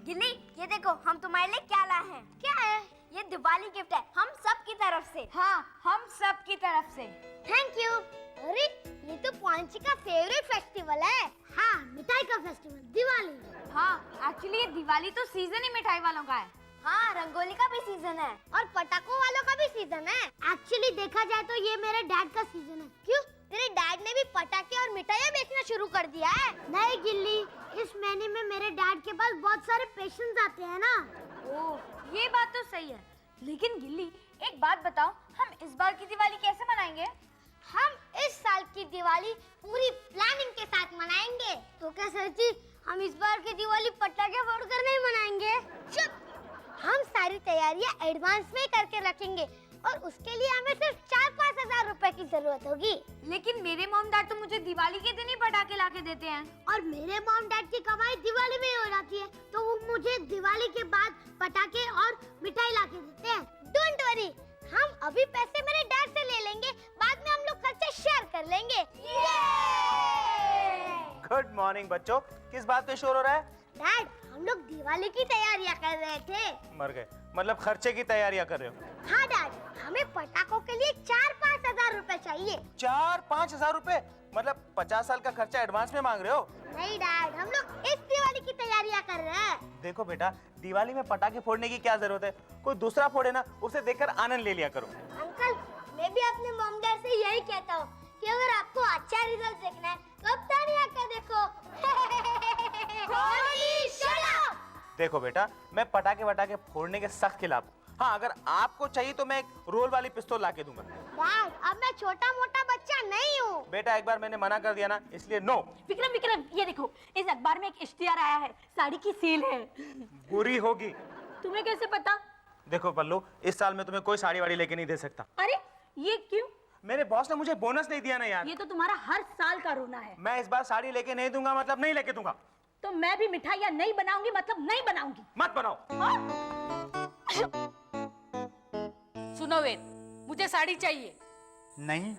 गिल्ली, ये देखो हम तुम्हारे लिए क्या लाए हैं। क्या है? ये दिवाली गिफ्ट है हम सब की तरफ से। हाँ, हम सब की तरफ से। Thank you. अरे ये तो पांची का फेवरेट फेस्टिवल है। हाँ, मिठाई का फेस्टिवल, दिवाली। हाँ, एक्चुअली ये दिवाली तो सीजन ही मिठाई वालों का है। हाँ, रंगोली का भी सीजन है और पटाखों वालों का भी सीजन है। एक्चुअली देखा जाए तो ये मेरे डैड का सीजन है। क्यों? तेरे डैड ने भी पटाखे और मिठाइयाँ बेचना शुरू कर दिया है? नहीं गिल्ली, इस महीने में मेरे डैड के पास बहुत सारे पेशेंट्स आते हैं ना। ओह, ये बात तो सही है। लेकिन गिल्ली, एक बात बताओ, हम इस बार की दिवाली कैसे मनाएंगे? हम इस साल की दिवाली पूरी प्लानिंग के साथ मनाएंगे। तो क्या सर जी, हम इस बार की दिवाली पटाखे फोड़कर नहीं मनाएंगे? चुप! हम सारी तैयारियां एडवांस में करके रखेंगे और उसके लिए हमें सिर्फ 4-5 हजार रुपए की जरूरत होगी। लेकिन मेरे मॉम डैड तो मुझे दिवाली के दिन ही पटाखे लाके देते हैं। और मेरे मॉम डैड की कमाई दिवाली में ही हो जाती है, तो वो मुझे दिवाली के बाद पटाखे और मिठाई लाके देते हैं। डोंट वरी, हम अभी पैसे मेरे डैड से ले लेंगे, बाद में हम लोग खर्चे शेयर कर लेंगे। गुड मॉर्निंग बच्चों, किस बात पे शोर हो रहा है? डैड, हम लोग दिवाली की तैयारियां कर रहे थे। मर गए, मतलब खर्चे की तैयारियां कर रहे हो? हाँ डैड, हमें पटाखों के लिए 4-5 हजार रुपए चाहिए। 4-5 हजार रुपए? मतलब 50 साल का खर्चा एडवांस में मांग रहे हो? नहीं डैड, हम लोग इस दिवाली की तैयारियां कर रहे हैं। देखो बेटा, दिवाली में पटाखे फोड़ने की क्या जरूरत है? कोई दूसरा फोड़े ना, उसे देखकर आनंद ले लिया करो। अंकल, मैं भी अपने मॉम डैड से यही कहता हूँ कि अगर आपको अच्छा रिजल्ट देखना है तो अब तालियां आकर देखो। देखो बेटा, मैं पटाखे वटाखे फोड़ने के सख्त खिलाफ हूँ। हाँ, अगर आपको चाहिए तो मैं एक रोल वाली पिस्तौल लाके दूंगा। डैड, अब मैं छोटा मोटा बच्चा नहीं हूँ। बेटा, एक बार मैंने मना कर दिया ना, इसलिए नो। विक्रम विक्रम, ये देखो, इस अखबार में एक इश्तिहार आया है, साड़ी की सेल है। बुरी होगी। तुम्हें कैसे पता? देखो पल्लू, इस साल मैं तुम्हें कोई साड़ी वाड़ी लेके नहीं दे सकता। अरे ये क्यों? मेरे बॉस ने मुझे बोनस नहीं दिया ना यार। ये तो तुम्हारा हर साल का रोना है। मैं इस बार साड़ी लेके नहीं दूंगा, मतलब नहीं लेके दूंगा। तो मैं भी मिठाइयाँ नहीं बनाऊंगी, मतलब नहीं बनाऊंगी। मत बनाओ। सुनो वेद, मुझे साड़ी चाहिए। नहीं।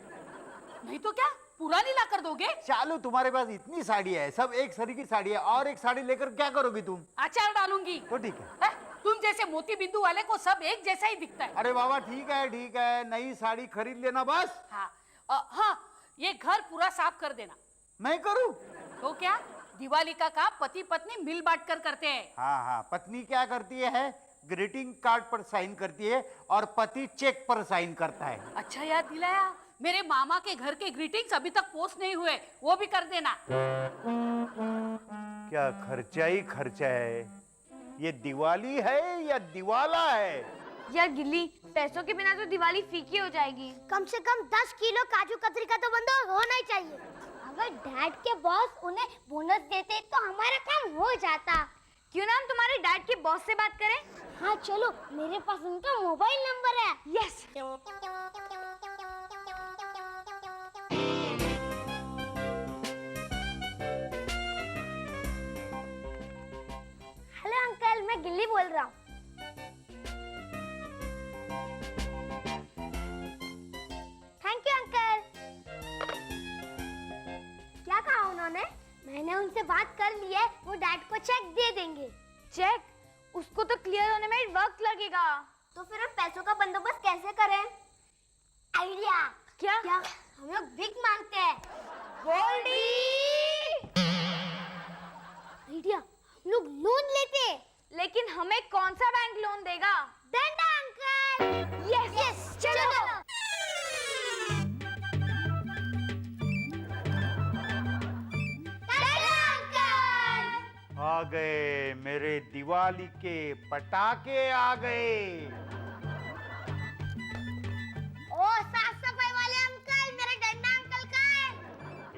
नहीं तो क्या पुरानी ला कर दोगे? चालू, तुम्हारे पास इतनी साड़ी है, सब एक सरी की साड़ी है, और एक साड़ी लेकर क्या करोगी तुम? अचार डालूंगी। तो ठीक है। हैं? तुम जैसे मोती बिंदु वाले को सब एक जैसा ही दिखता है। अरे बाबा ठीक है, नई साड़ी खरीद लेना बस। हाँ, हाँ, ये घर पूरा साफ कर देना। मैं करूं? तो क्या, दिवाली का काम पति पत्नी मिल बांट कर करते हैं। हाँ, पत्नी क्या करती है? ग्रीटिंग कार्ड पर साइन करती है और पति चेक पर साइन करता है। अच्छा याद दिलाया, मेरे मामा के घर के ग्रीटिंग्स अभी तक पोस्ट नहीं हुए, वो भी कर देना। क्या खर्चा ही खर्चा है। ये दिवाली है या दिवाला है? यार गिल्ली, पैसों के बिना तो दिवाली फीकी हो जाएगी। कम से कम 10 किलो काजू कतरी का तो बंदोबस्त होना ही चाहिए। अगर डैड के बॉस उन्हें बोनस देते तो हमारा काम हो जाता। क्यों ना हम तुम्हारे डैड के बॉस से बात करें? हाँ चलो, मेरे पास उनका मोबाइल नंबर है। यस। हेलो अंकल, मैं गिल्ली बोल रहा हूँ। Thank you uncle. क्या कहा उन्होंने? मैंने उनसे बात कर ली है, वो डैड को चेक दे देंगे। चेक? उसको तो क्लियर होने में वक्त लगेगा। तो फिर हम पैसों का बंदोबस्त कैसे करें? आइडिया। क्या? हम लोग भीख मांगते हैं। गोल्डी! आइडिया, हम लोग लोन लेते। लेकिन हमें कौन सा बैंक लोन देगा? डंडा अंकल। यस, चलो। आ गए मेरे दिवाली के पटाखे, आ गए। ओ साफ सफाई वाले अंकल, मेरे डंडा अंकल कहाँ है?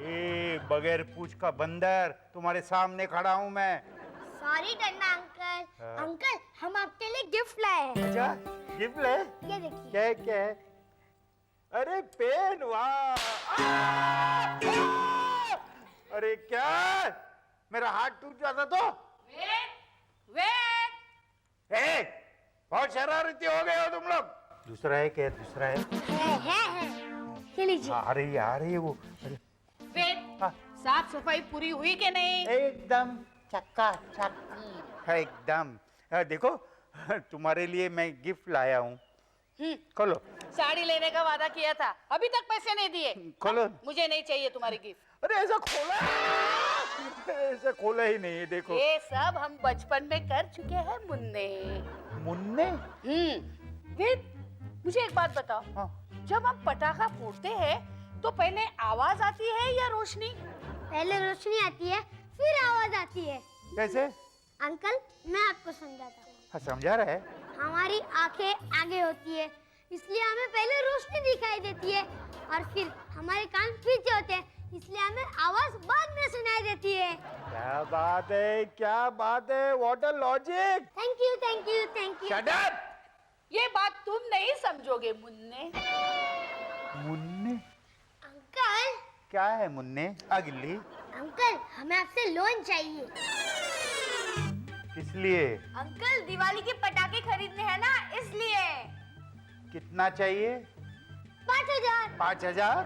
ए बगैर पूछ का बंदर, तुम्हारे सामने खड़ा हूँ मैं। सॉरी डंडा अंकल। हाँ। अंकल, हम आपके लिए गिफ्ट लाए हैं। अच्छा, गिफ्ट है? ये देखिए। क्या है, क्या है? अरे पेन, वाह! अरे क्या, मेरा हाथ टूट जाता तो? वेद! बहुत शरारती हो गए हो तुम लोग। दूसरा है क्या? दूसरा है? है। ये लीजिए। अरे यार, ये वो वेद, हाँ। साफ सफाई पूरी हुई कि नहीं? एकदम चक्का चक। एकदम। देखो तुम्हारे लिए मैं गिफ्ट लाया हूँ। खोलो। साड़ी लेने का वादा किया था, अभी तक पैसे नहीं दिए। खोलो। मुझे नहीं चाहिए तुम्हारी गिफ्ट। अरे ऐसा खोला, ऐसा खोला ही नहीं है, देखो। ये सब हम बचपन में कर चुके हैं मुन्ने। मुन्ने? वेद, मुझे एक बात बताओ। हाँ। जब हम पटाखा फोड़ते हैं तो पहले आवाज आती है या रोशनी? पहले रोशनी आती है, फिर आवाज आती है। कैसे? अंकल, मैं आपको समझाता हूँ। हाँ, समझा रहा है। हमारी आंखें आगे होती है, इसलिए हमें पहले रोशनी दिखाई देती है, और फिर हमारे कान पीछे होते हैं, इसलिए हमें आवाज बाद में सुनाई देती है। क्या बात है, क्या बात है, what a logic. Thank you, thank you, thank you. Shut up. ये बात तुम नहीं समझोगे मुन्ने। मुन्ने? अंकल, क्या है मुन्ने? अगली। अंकल, हमें आपसे लोन चाहिए। किस लिए? अंकल दिवाली के पटाखे खरीदने हैं ना, इसलिए। कितना चाहिए? 5000। 5000?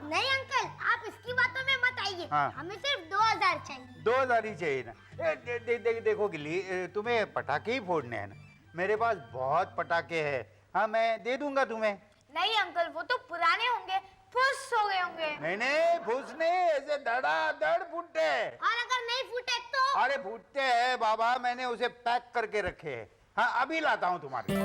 नहीं अंकल, आप इसकी बातों में मत आइए। हाँ। हमें सिर्फ 2000 चाहिए। 2000 ही चाहिए ना? देखो गिल्ली, तुम्हें पटाखे ही फोड़ने हैं ना? मेरे पास बहुत पटाखे हैं। हाँ, मैं दे दूंगा तुम्हें। नहीं अंकल, वो तो पुराने होंगे, फुस हो गए होंगे। नहीं नहीं, फूस नहीं, ऐसे धड़ाधड़ फूटते हैं। और अगर नहीं फूटे तो? अरे फूटते हैं बाबा, मैंने उसे पैक करके रखे हैं। हाँ, अभी लाता हूँ तुम्हारे लिए।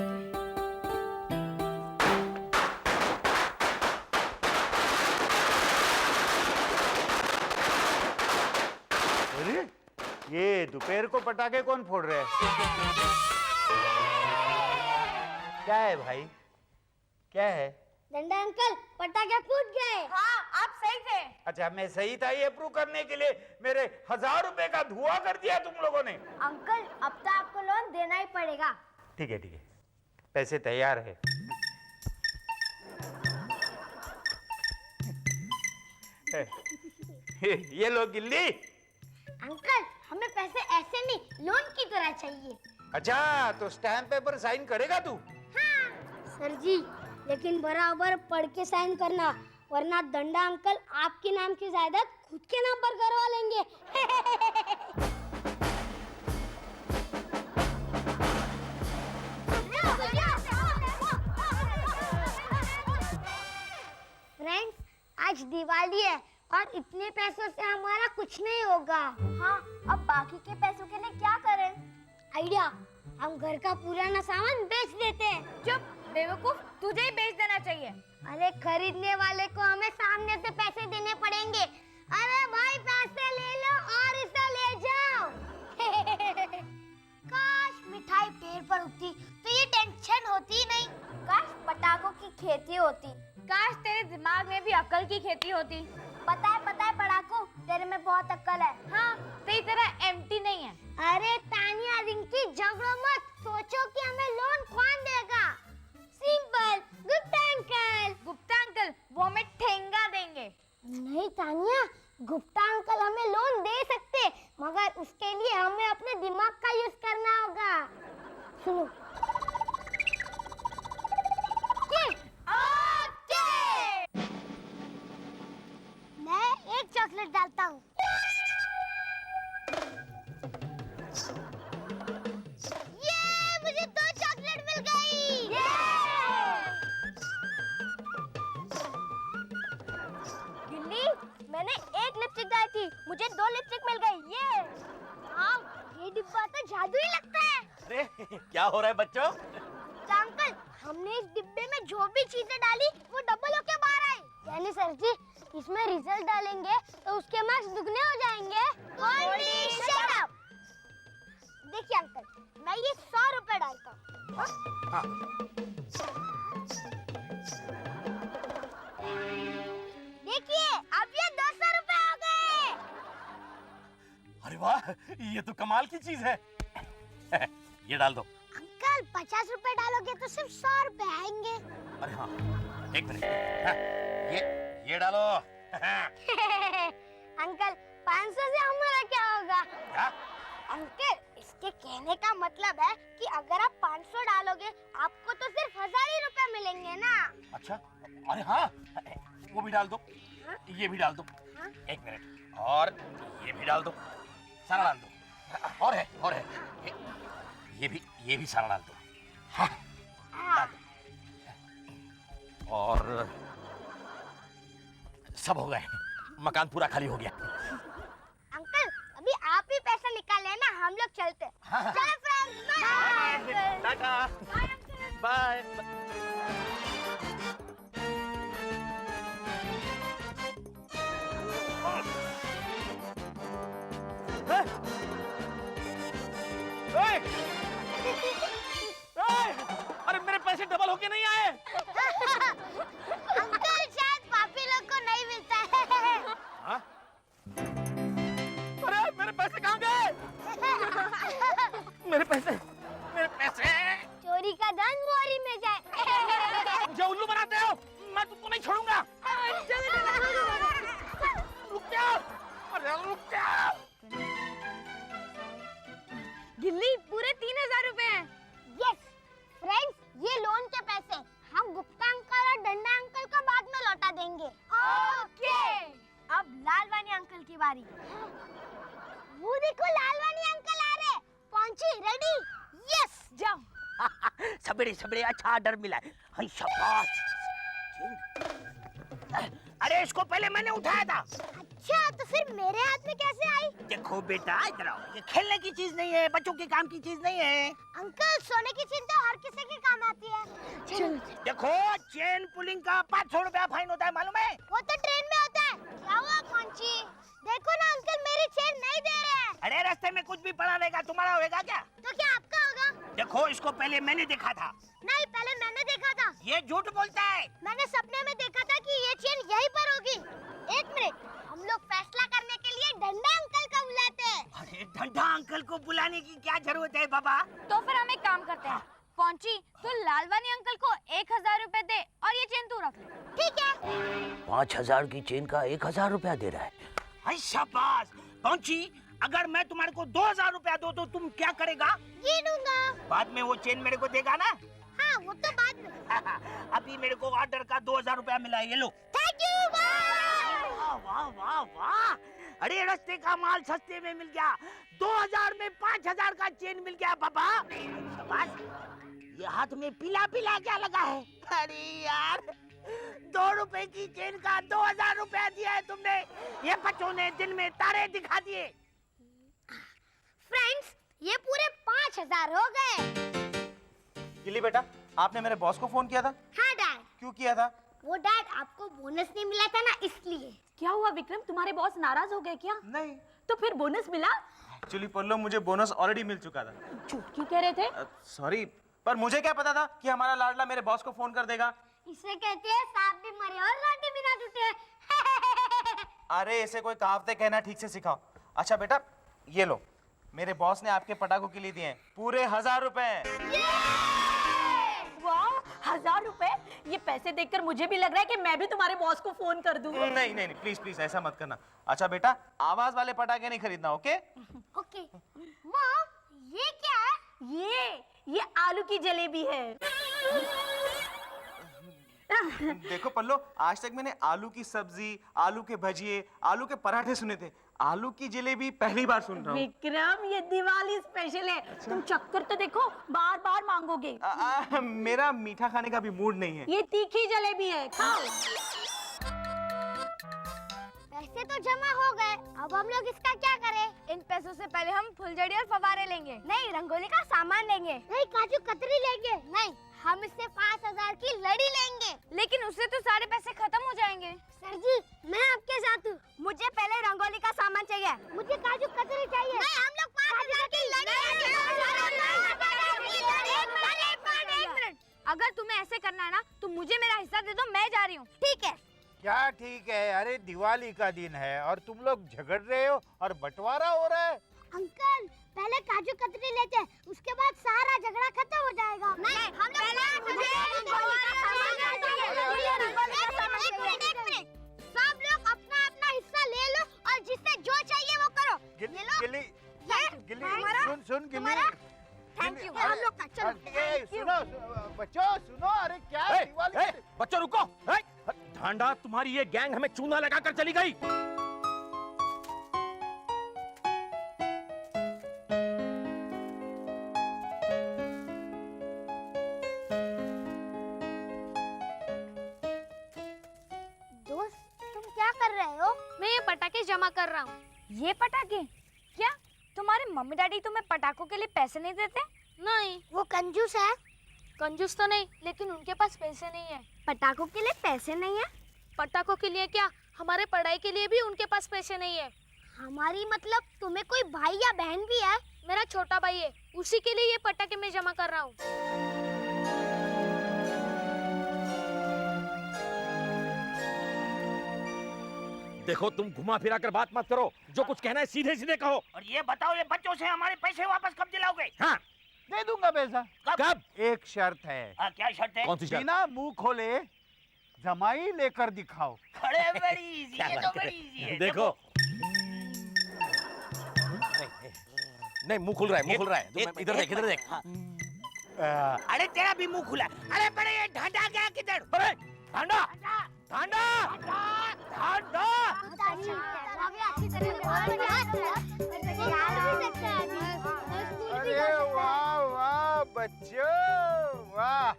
अरे ये दोपहर को पटाखे कौन फोड़ रहे हैं? क्या है भाई, क्या है? डंडा अंकल, पटाखे फूट गए। हाँ, आप सही थे। अच्छा, मैं सही था ये प्रूव करने के लिए मेरे 1000 रुपए का धुआं कर दिया तुम लोगों ने। अंकल, अब तो आपको लोन देना ही पड़ेगा। ठीक है ठीक है, पैसे तैयार है। ये लो गिल्ली। अंकल, हमें पैसे ऐसे नहीं, लोन की तरह चाहिए। अच्छा, तो स्टैम्प पेपर साइन करेगा तू? हाँ। सर जी, लेकिन बराबर पढ़ के साइन करना, वरना डंडा अंकल आपके नाम की जायदाद खुद के नाम पर करवा लेंगे। फ्रेंड्स, आज दिवाली है और इतने पैसों से हमारा कुछ नहीं होगा। हाँ, अब बाकी के पैसों के लिए क्या करें? आइडिया, हम घर का पुराना सामान बेच देते हैं। चुप बेवकूफ, तुझे ही बेच देना चाहिए। अरे खरीदने वाले को हमें सामने से पैसे देने पड़ेंगे। अरे भाई, पैसे ले लो और इसे ले जाओ। काश मिठाई पेड़ पर उगती तो ये टेंशन होती नहीं। काश पटाखों की खेती होती। काश तेरे दिमाग में भी अकल की खेती होती। पता है पड़ाकू, तेरे में बहुत अक्ल है। हाँ, तेरी तरह एम्प्टी नहीं है। अरे तानिया रिंकी, झगड़ो मत, सोचो कि हमें लोन कौन देगा। Simple, Gupta uncle. Gupta uncle, वो हमें ठेंगा देंगे। नहीं तानिया, गुप्ता अंकल हमें लोन दे सकते, मगर उसके लिए हमें अपने दिमाग का यूज करना होगा। सुनो। मैं एक चॉकलेट डालता हूँ। ये मुझे 2 चॉकलेट मिल गई। गिल्ली, मैंने एक लिपस्टिक डाली थी, मुझे 2 लिपस्टिक मिल गई। ये हाँ, ये डिब्बा तो जादुई लगता है। अरे क्या हो रहा है बच्चों? अंकल, हमने इस डिब्बे में जो भी चीजें डाली वो डबल होके बाहर आई। यानी सर जी, इसमें रिजल्ट डालेंगे तो उसके मार्क्स दुगने हो जाएंगे। Shut up! देखिए अंकल, मैं ये 100 रुपए डालता हूँ। हाँ। देखिए, अब ये 200 रुपए हो गए। अरे वाह, ये तो कमाल की चीज है। ये डाल दो। अंकल, 50 रुपए डालोगे तो सिर्फ 100 रुपए आएंगे। अरे हाँ, एक मिनट। हाँ, ये डालो। अंकल, 500 से हमारा क्या होगा? क्या? अंकल, इसके कहने का मतलब है कि अगर आप 500 डालोगे आपको तो सिर्फ 1000 ही रुपए मिलेंगे ना। अच्छा, अरे हाँ, वो भी डाल दो। ये भी डाल दो। एक मिनट, और ये भी डाल दो। सारा डाल दो। और है ये भी सारा डाल दो। हाँ, डाल दो। और सब हो गए, मकान पूरा खाली हो गया। अंकल अभी आप ही पैसा निकाल लेना, हम लोग चलते हैं। चलो फ्रेंड्स, बाय। Tata bye. अरे मेरे पैसे डबल होके नहीं आए। अंकल शायद पापी लोग को नहीं मिलता है। हाँ? अरे मेरे पैसे कहाँ गए? मेरे पैसे चोरी का धन मोरी में जाए। जो उल्लू बनाते हो, मैं तुमको नहीं छोड़ूंगा। रुक जाओ, अरे रुक जाओ। गिल्ली पूरे 3000 रुपए हैं। यस फ्रेंड्स, ये लोन के पैसे हम गुप्ता अंकल और डंडा अंकल को बाद में लौटा देंगे। ओके, अब लालवानी अंकल की बारी। वो देखो लालवानी अंकल आ रहे। पहुंची रेडी? यस जाओ। सबड़े अच्छा ऑर्डर मिला है। हाय शाबाश। अरे इसको पहले मैंने उठाया था। अच्छा तो फिर मेरे हाथ में कैसे आई? देखो बेटा, इधर आओ। ये खेलने की चीज नहीं है, बच्चों के काम की चीज नहीं है। अंकल सोने की चीज तो हर किसी के काम आती है। देखो चेन पुलिंग का 500 रुपया फाइन होता है, मालूम है? वो तो ट्रेन में होता है। क्या हुआ पहुंची? देखो ना अंकल मेरी चेन नहीं दे रहे हैं। अरे रास्ते में कुछ भी पड़ा रहेगा, तुम्हारा होगा क्या? तो क्या आपका होगा? देखो इसको पहले मैंने देखा था। नहीं पहले मैंने देखा था। ये झूठ बोलता है। मैंने सपने में देखा था कि ये चेन यहीं पर होगी। एक मिनट, हम लोग फैसला करने के लिए डंडा अंकल को बुलाते हैं। अरे डंडा अंकल को बुलाने की क्या जरूरत है बाबा? तो फिर हम एक काम करते हैं, पहुंची तो लालवानी अंकल को 1000 रुपए दे और ये चेन तू रख ले। ठीक है। 5000 की चेन का 1000 रुपया दे रहा है। हाय शाबाश। पहुंची, अगर मैं तुम्हारे को 2000 रुपया दो तो तुम क्या करेगा? ये दूंगा। बाद में वो चेन मेरे को देगा ना? हाँ वो तो बाद में। अभी मेरे को ऑर्डर का 2000 रुपया मिला है, ये लो। Thank you. वाह वाह वाह वाह। अरे रास्ते का माल सस्ते में मिल गया। 2000 में 5000 का चेन मिल गया बाबा। शाबाश। ये हाथ में पीला पीला क्या लगा है? अरे यार, 2 रुपए की चेन का 2000 रुपया दिया है तुमने। ये बच्चों ने दिन में तारे दिखा दिए। फ्रेंड्स ये पूरे 5000 हो गए। गिल्ली बेटा, आपने मेरे बॉस को फोन किया था? हाँ डैड। क्यों किया था? वो डैड आपको बोनस नहीं मिला था ना, इसलिए। क्या हुआ विक्रम, तुम्हारे बॉस नाराज हो गए क्या? नहीं, तो फिर बोनस मिला? एक्चुअली पल्लो मुझे बोनस ऑलरेडी मिल चुका था। झूठ क्यों कह रहे थे? सॉरी, पर मुझे क्या पता था कि हमारा लाडला मेरे बॉस को फोन कर देगा। इसे कहते हैं सांप भी मरे और रोटी भी ना टूटे। अरे इसे कोई कहावतें कहना ठीक से सिखाओ। अच्छा बेटा, ये लो, मेरे बॉस ने आपके पटाखों के लिए दिए हैं पूरे 1000 रुपए। वाह, 1000 रुपए! ये पैसे देखकर मुझे भी लग रहा है कि मैं भी तुम्हारे बॉस को फोन कर दूं। नहीं नहीं प्लीज प्लीज ऐसा मत करना। अच्छा बेटा, आवाज वाले पटाखे नहीं खरीदना, ओके? ओके। मॉम ये क्या है? ये आलू की जलेबी है। देखो पल्लो, आज तक मैंने आलू की सब्जी, आलू के भजिए, आलू के पराठे सुने थे। आलू की जलेबी पहली बार सुन रहा हूँ। विक्रम, ये दिवाली स्पेशल है। तुम चक्कर तो देखो, बार बार मांगोगे। मेरा मीठा खाने का भी मूड नहीं है। ये तीखी जलेबी है, खाओ। पैसे तो जमा हो गए, अब हम लोग इसका क्या करें? इन पैसों से पहले हम फुलझड़ी और फव्वारे लेंगे। नहीं, रंगोली का सामान लेंगे। नहीं, काजू कतरी लेंगे। नहीं, हम इससे 5000 की लड़ी लेंगे। लेकिन उससे तो सारे पैसे खत्म हो जाएंगे। सर जी, मैं आपके साथ हूँ। मुझे पहले रंगोली का सामान चाहिए। मुझे काजू कतरी चाहिए। नहीं, हम लोग 5000 की लड़ी लेंगे। एक मिनट, अगर तुम्हें ऐसे करना है ना तो मुझे मेरा हिस्सा दे दो, मैं जा रही हूँ। ठीक है? क्या ठीक है? अरे दिवाली का दिन है और तुम लोग झगड़ रहे हो और बंटवारा हो रहा है। अंकल पहले काजू कतरी लेते हैं, उसके बाद सारा झगड़ा खत्म हो जाएगा। नहीं, हम लोग सब लोग अपना अपना हिस्सा ले लो और जिससे जो चाहिए वो करो। गिल्ली सुन गिल्ली। Thank you. हम लोग का चलो। सुनो बच्चों, सुनो। अरे क्या दिवाली? बच्चों रुको। ढांडा, तुम्हारी ये गैंग हमें चूना लगाकर चली गई। में जमा कर रहा हूँ। ये पटाखे? क्या तुम्हारे मम्मी डैडी तुम्हें पटाखों के लिए पैसे नहीं देते? नहीं, वो कंजूस है। कंजूस तो नहीं, लेकिन उनके पास पैसे नहीं है। पटाखों के लिए पैसे नहीं है? पटाखों के लिए क्या, हमारे पढ़ाई के लिए भी उनके पास पैसे नहीं है। हमारी मतलब तुम्हें कोई भाई या बहन भी है? मेरा छोटा भाई है, उसी के लिए ये पटाखे मैं जमा कर रहा हूँ। देखो तुम घुमा फिरा कर बात मत करो, जो कुछ कहना है सीधे सीधे कहो। और ये बताओ, ये बच्चों से हमारे पैसे वापस कब दिलाओगे? हाँ, दे दूंगा पैसा। कब? एक शर्त है, क्या शर्त है? कौन सी शर्त? बिना मुंह खोले जमाई लेकर दिखाओ। खड़े बड़ी इजी है, तो बड़ी इजी है। देखो नहीं, मुंह खुल रहा है, मुंह खुल रहा है। इधर देख, इधर देख। अरे तेरा भी मुंह खुला। अरे बड़े ये ढांडा गया किधर? अरे ढांडा, ढांडा, ढांडा। अरे वाह वाह बच्चों, वाह।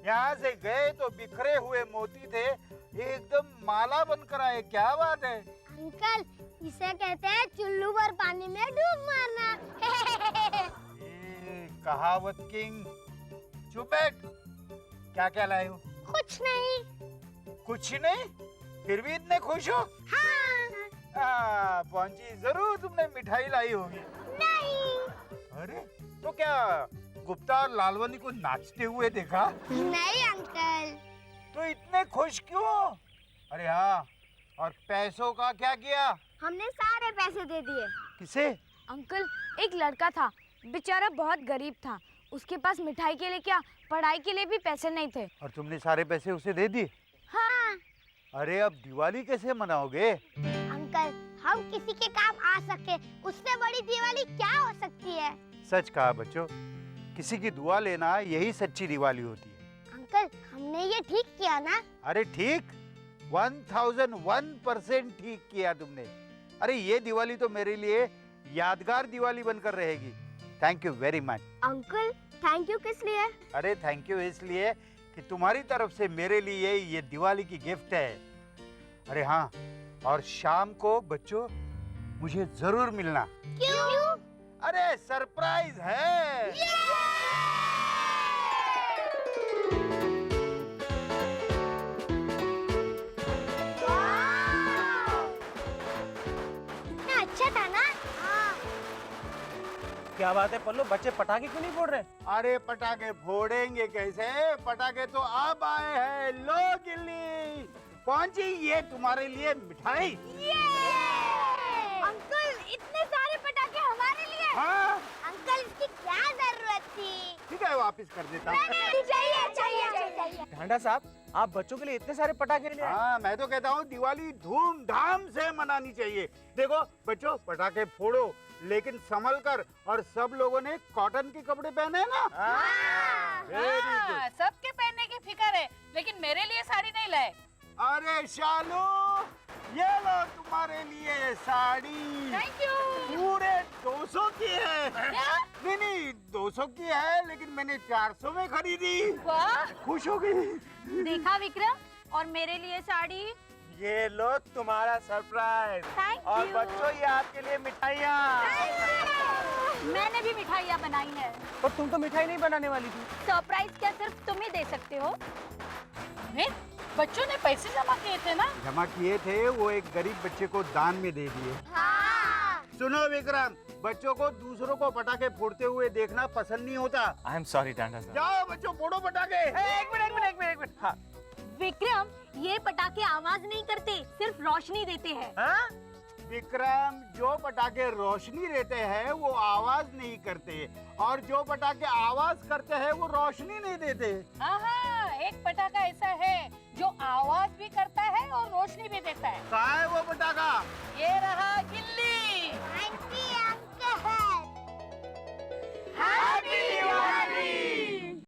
यहाँ से गए तो बिखरे हुए मोती थे, एकदम माला बनकर आए। क्या बात है अंकल, इसे कहते हैं चुल्लू भर पानी में डूब मारना। ये कहावत किंग। चुप बैठ। क्या क्या लाए हो? कुछ नहीं। कुछ नहीं, फिर भी इतने खुश हो? हाँ। पहुंची, जरूर तुमने मिठाई लाई होगी। नहीं। अरे तो क्या गुप्ता और लालवनी को नाचते हुए देखा? नहीं अंकल। तो इतने खुश क्यों? अरे हाँ, और पैसों का क्या किया? हमने सारे पैसे दे दिए। किसे? अंकल, एक लड़का था, बेचारा बहुत गरीब था। उसके पास मिठाई के लिए क्या, पढ़ाई के लिए भी पैसे नहीं थे। और तुमने सारे पैसे उसे दे दिए? हाँ। अरे अब दिवाली कैसे मनाओगे? अंकल, हम किसी के काम आ सके, उससे बड़ी दिवाली क्या हो सकती है? सच कहा बच्चों, किसी की दुआ लेना यही सच्ची दिवाली होती है। अंकल, हमने ये ठीक किया ना? अरे ठीक, 1001% ठीक किया तुमने। अरे ये दिवाली तो मेरे लिए यादगार दिवाली बनकर रहेगी। Thank you very much. Uncle, thank you किस लिए? अरे थैंक यू इसलिए कि तुम्हारी तरफ से मेरे लिए ये दिवाली की गिफ्ट है। अरे हाँ, और शाम को बच्चों मुझे जरूर मिलना। क्यों? अरे सरप्राइज है। कितना अच्छा था ना? हाँ। क्या बात है पल्लू, बच्चे पटाखे क्यों नहीं फोड़ रहे? अरे पटाखे फोड़ेंगे कैसे, पटाखे तो अब आए हैं। लो गिल्ली, पहुंची, ये तुम्हारे लिए मिठाई। अंकल, इतने सारे पटाखे हमारे लिए? हाँ अंकल, इसकी क्या जरूरत थी? ठीक है, वापस कर देता हूँ। चाहिए। ढांडा साहब, आप बच्चों के लिए इतने सारे पटाखे ले आए? हाँ, मैं तो कहता हूँ दिवाली धूमधाम से मनानी चाहिए। देखो बच्चों, पटाखे फोड़ो लेकिन संभल कर, और सब लोगों ने कॉटन के कपड़े पहने हैं ना? Very good. सबके पहनने की फिक्र है, लेकिन मेरे लिए साड़ी नहीं लाए। अरे शालू, ये लो तुम्हारे लिए साड़ी। Thank you. पूरे 200 की है। नहीं 200 की है, लेकिन मैंने 400 में खरीदी। वाह, खुश हो गई। देखा विक्रम, और मेरे लिए साड़ी। ये लो तुम्हारा सरप्राइज। Thank और you. बच्चों ये आपके लिए मिठाइयाँ। मैंने भी मिठाइयाँ बनाई है। पर तुम तो मिठाई नहीं बनाने वाली थी। सरप्राइज क्या सिर्फ तुम ही दे सकते हो? बच्चों ने पैसे जमा किए थे ना? जमा किए थे, वो एक गरीब बच्चे को दान में दे दिए। हाँ। सुनो विक्रम, बच्चों को दूसरों को पटाखे फोड़ते हुए देखना पसंद नहीं होता। आई एम सॉरी ढांडा साहब। जाओ बच्चों, फोड़ो पटाखे। एक मिनट। हाँ। विक्रम, ये पटाखे आवाज नहीं करते, सिर्फ रोशनी देते हैं। हाँ? विक्रम, जो पटाखे रोशनी देते हैं वो आवाज नहीं करते, और जो पटाखे आवाज करते हैं वो रोशनी नहीं देते। हाँ, एक पटाखा ऐसा है जो आवाज भी करता है और रोशनी भी देता है। कहाँ है वो पटाखा? ये रहा गिल्ली। Thank you uncle. Happy Diwali.